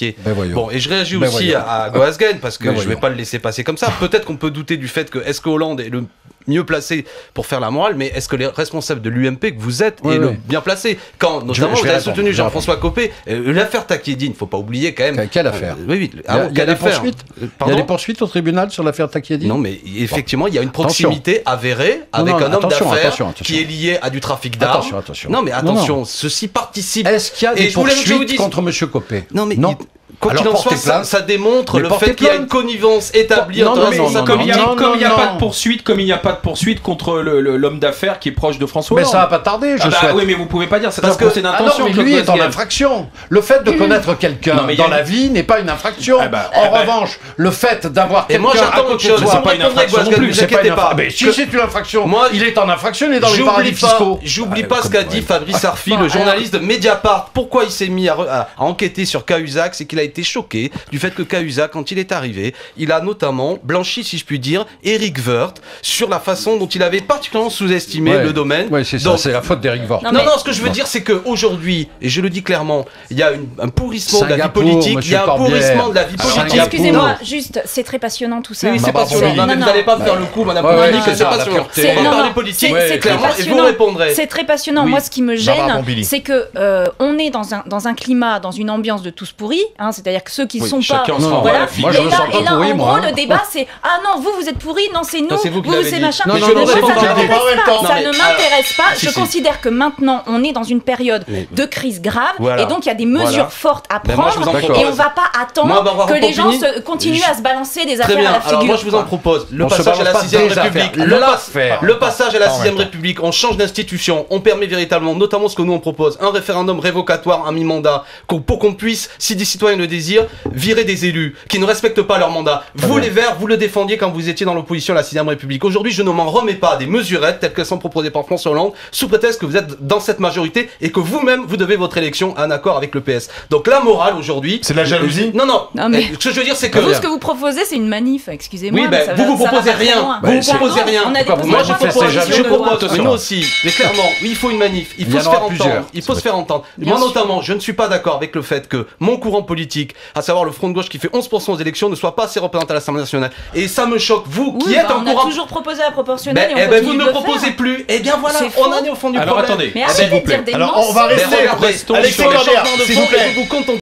justifié. Bon, et je réagis aussi à Goasgen, parce que je vais pas le laisser passer comme ça. Peut-être qu'on peut douter du fait que est-ce que Hollande est le mieux placé pour faire la morale, mais est-ce que les responsables de l'UMP que vous êtes est le bien placé? Quand notamment vous avez soutenu Jean-François Copé, l'affaire Takieddine, il ne faut pas oublier quand même. Quelle affaire? Oui, il y a des poursuites. Il y a des poursuites au tribunal sur l'affaire Takieddine? Non, mais effectivement, il y a une proximité avérée avec un homme d'affaires qui est lié à du trafic d'armes. Non, mais attention, ceci participe. Est-ce qu'il y a des poursuites contre M. Copé? Non, mais quoi qu'il en soit, ça démontre le fait qu'il y a une connivence établie entre comme il n'y a pas de poursuite, comme il n'y a pas de poursuite contre l'homme d'affaires qui est proche de François Hollande. Mais ça va pas tarder, je souhaite. Oui, mais vous pouvez pas dire, c'est un procès d'intention. Mais lui est en infraction. Le fait de connaître quelqu'un dans la vie n'est pas une infraction. En revanche, le fait d'avoir quelqu'un à côté de soi, c'est pas une infraction non plus. Si c'est une infraction, il est en infraction, il est dans les paradis fiscaux. J'oublie pas ce qu'a dit Fabrice Arfi, le journaliste de Mediapart. Pourquoi il s'est mis à enquêter sur Cahuzac, c'est qu'il a été choqué du fait que Cahuzac, quand il est arrivé, il a notamment blanchi, si je puis dire, Éric Woerth sur la façon dont il avait particulièrement sous-estimé le domaine. Oui, c'est ça, c'est la faute d'Éric Woerth. Non, ce que je veux dire, c'est qu'aujourd'hui, et je le dis clairement, il y a un pourrissement de la vie politique, il y a un pourrissement de la vie politique. Excusez-moi, juste, c'est très passionnant tout ça. Oui, c'est passionnant. Vous n'allez pas me faire le coup, madame Poupini, que c'est passionnant. On va parler politique, clairement, et vous répondrez. C'est très passionnant. Moi, ce qui me gêne, c'est que on est dans un climat, dans une ambiance de tous pourris, c'est-à-dire que ceux qui ne sont pas... Voilà. Moi, je me sens pas pourri, en gros, le débat, c'est « Ah non, vous êtes pourris, non, c'est nous, vous, c'est machin. » Ça ne m'intéresse pas. Je considère que maintenant, on est dans une période de crise grave, et donc il y a des mesures fortes à prendre, et on ne va pas attendre que les gens continuent à se balancer des affaires à la figure. Alors moi, je vous en propose le passage à la 6ème République. Le passage à la 6ème République, on change d'institution, on permet véritablement, notamment ce que nous on propose, un référendum révocatoire à mi-mandat, pour qu'on puisse, si des citoyens le désirent, virer des élus qui ne respectent pas leur mandat. Vous, les Verts, vous le défendiez quand vous étiez dans l'opposition à la 6ème République. Aujourd'hui, je ne m'en remets pas des mesurettes telles qu'elles sont proposées par François Hollande, sous prétexte que vous êtes dans cette majorité et que vous-même, vous devez votre élection à un accord avec le PS. Donc la morale aujourd'hui... C'est de la jalousie? Non, mais ce que je veux dire, c'est que... Vous, ce que vous proposez, c'est une manif, excusez-moi. Oui, vous proposez rien. Vous proposez rien. Moi, je propose, mais nous aussi. Mais clairement, il faut une manif. Il faut se faire entendre. Il faut se faire entendre. Moi, notamment, je ne suis pas d'accord avec le fait que mon courant politique, à savoir le Front de gauche qui fait 11% aux élections, ne soit pas assez représenté à l'Assemblée nationale. Et ça me choque. Vous qui êtes en courant... On a toujours proposé la proportionnelle. Vous ne proposez plus. Eh bien voilà, on en est au fond du problème. Alors attendez, s'il vous plaît. Alors on va rester. Alexis Corbière, s'il vous plaît.